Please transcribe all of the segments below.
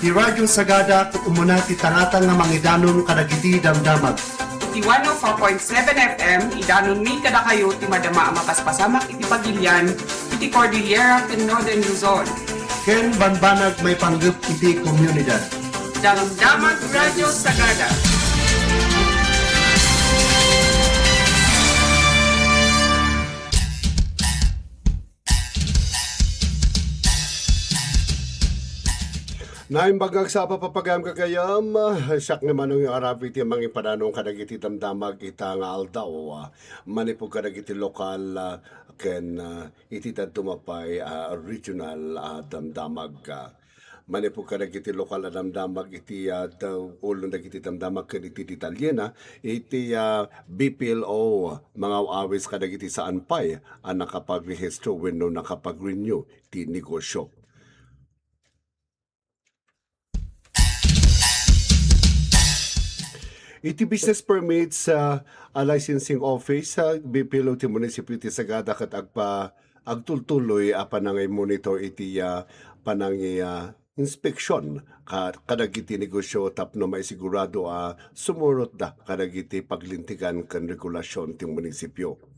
Ti Radyo Sagada ket umuna ti tangatang nga mangidanon kadagiti damdamag. Iti 104.7 FM, idanon mi kada kayo ti madama ang mapaspasamak iti pagilian, iti Cordillera ken Northern Luzon. Ken banbanag may panggep iti komunidad. Damdamag Radyo Sagada. Naimbagag sa papapagam kakayam, siyak naman yung arabi ti mga ipananong kadagiti damdamag ita nga aldaw, manipog kadagiti lokal, ken iti tumapay regional damdamag. Manipog kadagiti lokal na damdamag iti ulo dagiti damdamag ken iti Italiana, iti BPLO mga awis kadagiti saan pay ang nakapag-rehistro wenno nakapag-renew ti negosyo. Iti business permit sa licensing office sa BPLO ti munisipyo ti Sagada ket agtultuloy panangay monitor iti panangay inspeksyon kadagiti negosyo tapno maisigurado sumurot da kadagiti paglintigan ken regulasyon ti munisipyo.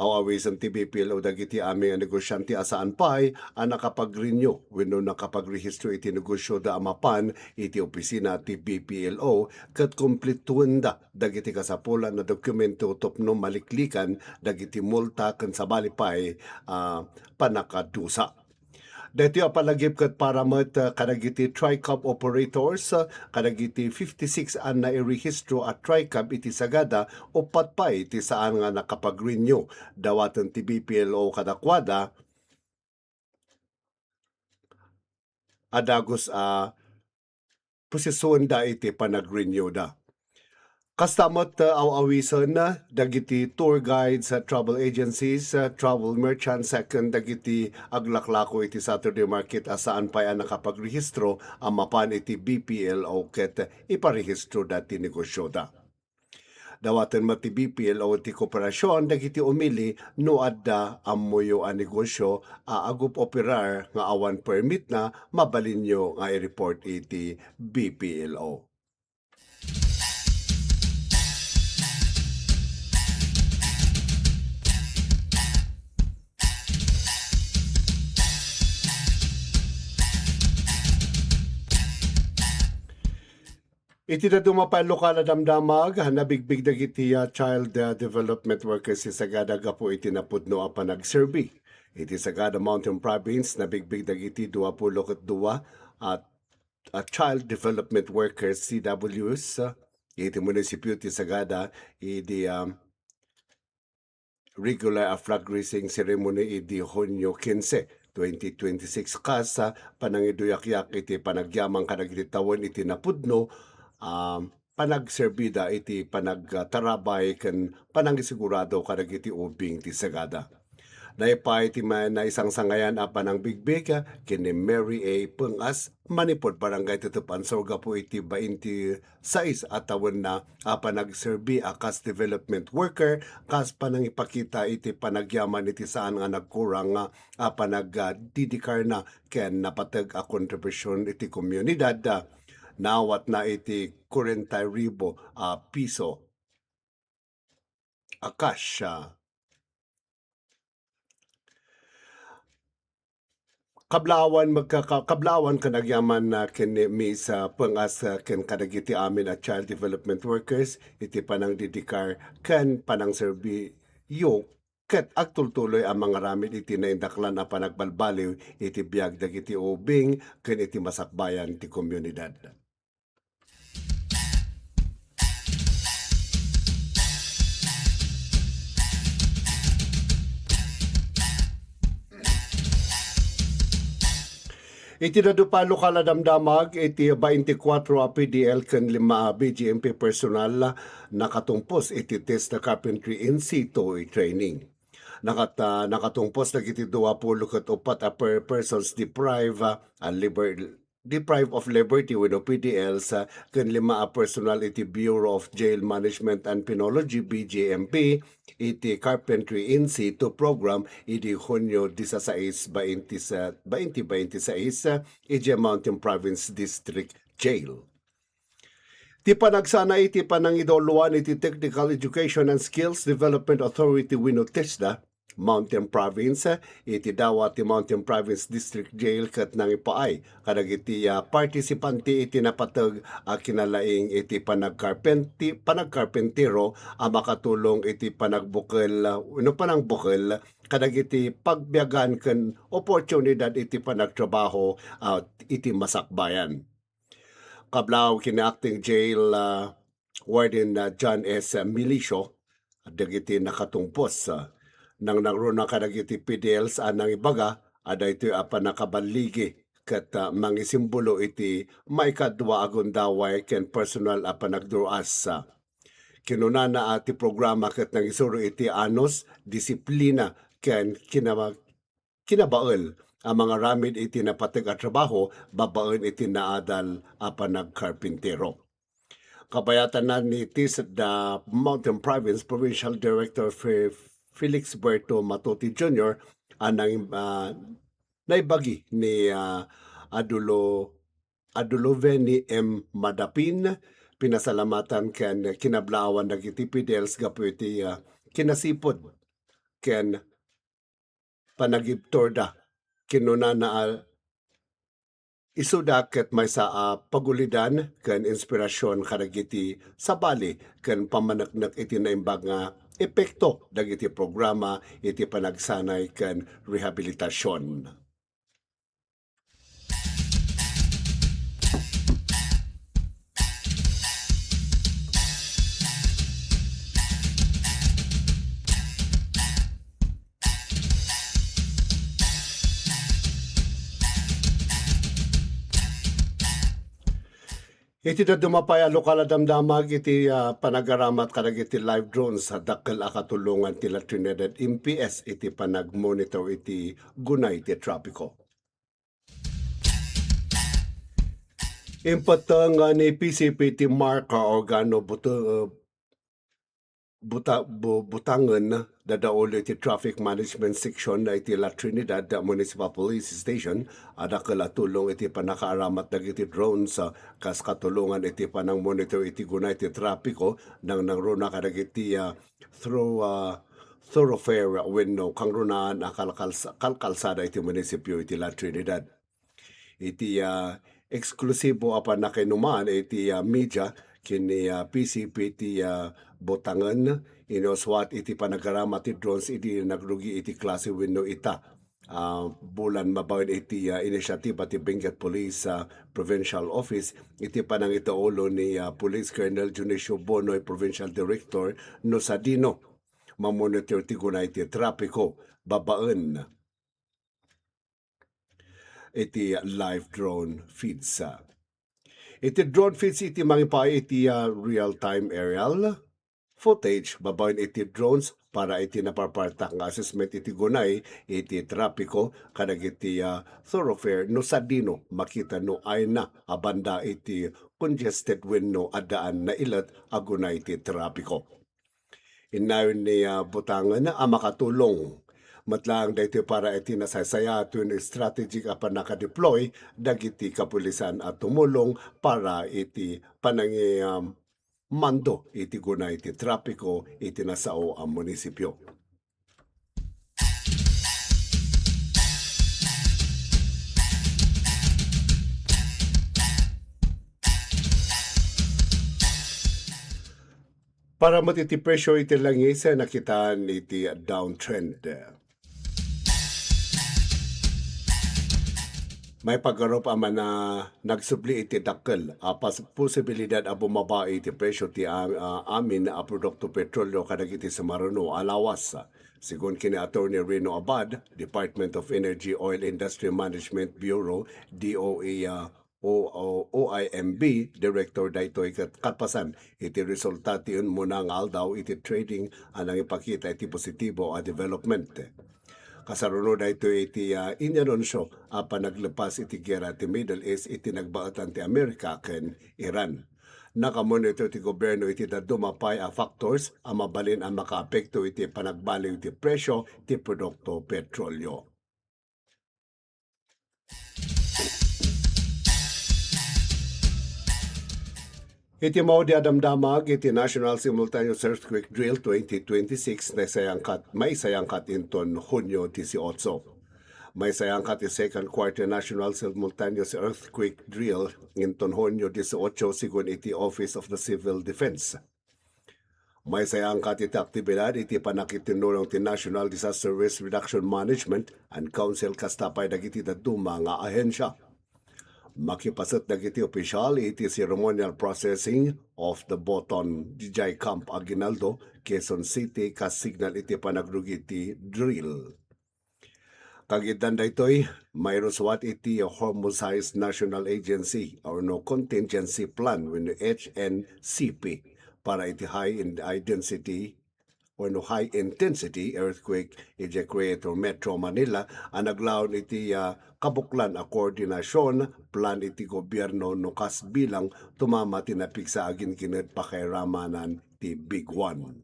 Awawis ang BPLO dagiti aming negosyante asaan pay nakapag-renew wenno nakapag-rehistro iti negosyo da amapan iti opisina ti BPLO ket kumpletuan da dagiti kasapulan na dokumento tapno maliklikan dagiti multa ken sabali pay panakadusa. Dito apalagip kat paramet kadagiti TriCab operators kadagiti 56 an na irehistro at TriCab iti Sagada upat pa iti saan nga nakapag-renew dawatan ti BPLO kadakwada adagos posisyon da iti panag-renew da. Kastamot awawisan dagiti tour guides sa travel agencies, travel merchants, second dagiti aglaklako iti Saturday market asaan pa nakapag-rehistro mapan iti BPLO ket iparehistro dati negosyo da. Dawatan mati BPLO iti kooperasyon dagiti umili no adda ammoyo a negosyo agup operar nga awan permit na mabalinyo nga i-report iti BPLO. Iti na dumapay lokal na damdamag, nabigbig dagiti child development workers si Sagada gapo iti napudno apan nag-survey. Iti Sagada Mountain Province, nabigbig dagiti 22 at child development workers CWs. Iti munisipyo ti Sagada, iti regular flag raising ceremony iti Hunyo 15. 2026 kasa panangiduyak-yak iti panagyamang kadagiti tawon iti napudno panagserbida iti panagtarabay ken panangisigurado kadagiti ubing ti Sagada. Naipay ti na isang sangayan panang bigbig kini Mary A. Pungas manipod barangay Tutupan Sorga po iti 26 atawon na panagserbi kas development worker kas panangipakita iti panagyaman iti saan nga nagkurang panagdidikar na ken napatag kontribusyon iti komunidad nawat na iti 40,000 piso cash. Kablawan kanagyaman na ken Miss Pungas ken kadagiti amin at child development workers iti panang didikar ken panang serbiyo ket agtultuloy ang mga ramid iti naindaklan na panagbalbaliw iti biag dagiti ubing ken iti masakbayan ti komunidad. Iti nadupa lokal na damdamag, iti 24 PDL ken 5 BGMP personal nakatumpos iti test na carpentry in situ training. Nakatumpos na iti 24 per persons deprive deprived of liberty wenno PDL sa ken lima a personal iti Bureau of Jail Management and Penology BJMP iti Carpentry in situ program iti Hunyo 16, 2026 iti Mountain Province District Jail. Ti panagsana iti panangidoluan iti Technical Education and Skills Development Authority wenno TESDA Mountain Province iti dawat ti Mountain Province District Jail ket nangipaay kadag iti partisipanti iti napateg a kinalaing iti panagkarpentero a makatulong iti panagbukel panangbukel kadag iti pagbiyagan ken oportunidad iti panagtrabaho iti masakbayan. Kablaw kini acting jail warden John S. Milicio dagiti nakatungpos nang nagruna kadagiti PDL sa anang ibaga ada ito apa nakabaligi ket mangisimbolo iti maikadwa agundaway ken personal apa nagduras kinunana ati programa ket nangisuro iti anos disiplina ken kinabael ang mga ramid iti napateg a trabaho babaen iti naadal apa nagkarpintero. Kabayatan na ni TISDA Mountain Province Provincial Director Felix Berto Matuti Jr. anang naibagi ni Aduloveni M. Madapin pinasalamatan ken kinablawan dagiti PDLs gapu iti kinasipod ken panagibtorda kinuna na isuda ket may sa pagulidan ken inspirasyon kadagiti sabali ken pamanaknak iti naimbag nga epekto dagiti programa iti panagsanay ken rehabilitasyon. Iti na dumapay lokal damdamag iti panagaramat kadag iti live drones sa dakkel akatulungan tila Trinidad MPS iti panagmonitor iti gunay iti trapiko. Impatang ni PCP iti marka organo butangan dadaol iti traffic management section na iti La Trinidad Municipal Police Station ada kalatulong iti panakaaramat dagiti drones kas katulungan iti panang monitor iti gunay iti trapiko nang nangruna kadagiti thoroughfare wenno kangrunaan kalkalsada iti munisipyo iti La Trinidad. Iti eksklusibo apan nakinuman iti media kini PCP iti Botangan inoswat iti panagaramat iti drones iti nagrugi iti klase wenno ita bulan mabawen iti inisyatiba ti Benguet Police Provincial Office iti panang itaolo ni Police Colonel Junicio Bonoy Provincial Director no Sadino mamonitor ti gunay iti trapiko babaen iti live drone feeds. Iti drone feeds iti mangipay iti real-time aerial footage babaen iti drones para iti naparpartak nga assessment iti gunay iti trapiko kadag iti thoroughfare no Sadino makita no ay na abanda iti congested wenno adaan na ilat agunay iti trapiko. Inayon ni Butangan na makatulong matlang dahito para iti nasaysaya ito yung strategic apan nakadeploy dagiti kapulisan at tumulong para iti panangi mando iti gunay iti trapiko iti nasao ang munisipyo. Para matiti presyo iti langis nakitaan iti downtrend. May paggarop aman na nagsubli iti dakkel apas posibilidad a bumaba iti presyo ti amin a produkto petrolyo kadag iti Samarano alawas. Sigun kini Attorney Reno Abad, Department of Energy Oil Industry Management Bureau, DOE OIMB, Director daytoy katpasan iti resulta ti munang aldaw iti trading anang ipakita iti positibo a development. Kasarunod ito iti inanunsyo panaglepas iti gera ti Middle East iti nagbaatan ti Amerika ken Iran. Nakamonitor ti gobyerno iti dadumapay a factors ang mabalin ang makaapekto iti panagbaliw iti presyo ti produkto petrolyo. Iti mao di adamdamag iti National Simultaneous Earthquake Drill 2026 na may sayangkat inton Hunyo 18. May sayangkat ti second quarter National Simultaneous Earthquake Drill inton Hunyo 18 sigun iti Office of the Civil Defense. May sayangkat iti aktibidad iti panakitinulong ti National Disaster Risk Reduction Management and Council kastapay dagiti daduma nga ahensya. Makipasat dagiti opisyal iti ceremonial processing of the Boton DJ Camp Aguinaldo, Quezon City kas signal iti panagrugi iti drill. Kagidan daytoy mayroon suwat iti Homicide National Agency or no contingency plan when HNCP para iti high intensity earthquake iti Greater Metro Manila ang naglaon iti kabuklan a koordinasyon plan iti gobyerno no kas bilang tumama tinapik sa agin kined pakairamanan ti Big One.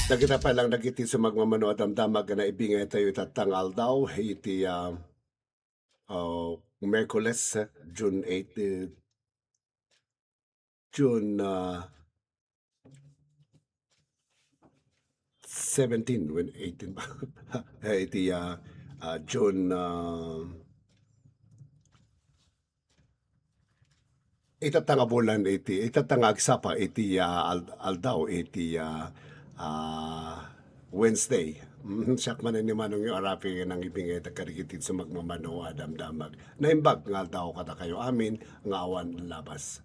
Nakita pa lang nagiti sa magmamano at damdamag na ibingay tayo tatangal daw iti Merkules, June 8, June 17, when 18 ba? iti June itatanga bulan itatanga agsapa iti aldaw iti Wednesday. Siyak man ni manong yung arapi ng ibingay karigitid sa magmamano adamdamag. Naimbag nga daw kata kayo amin nga awan labas.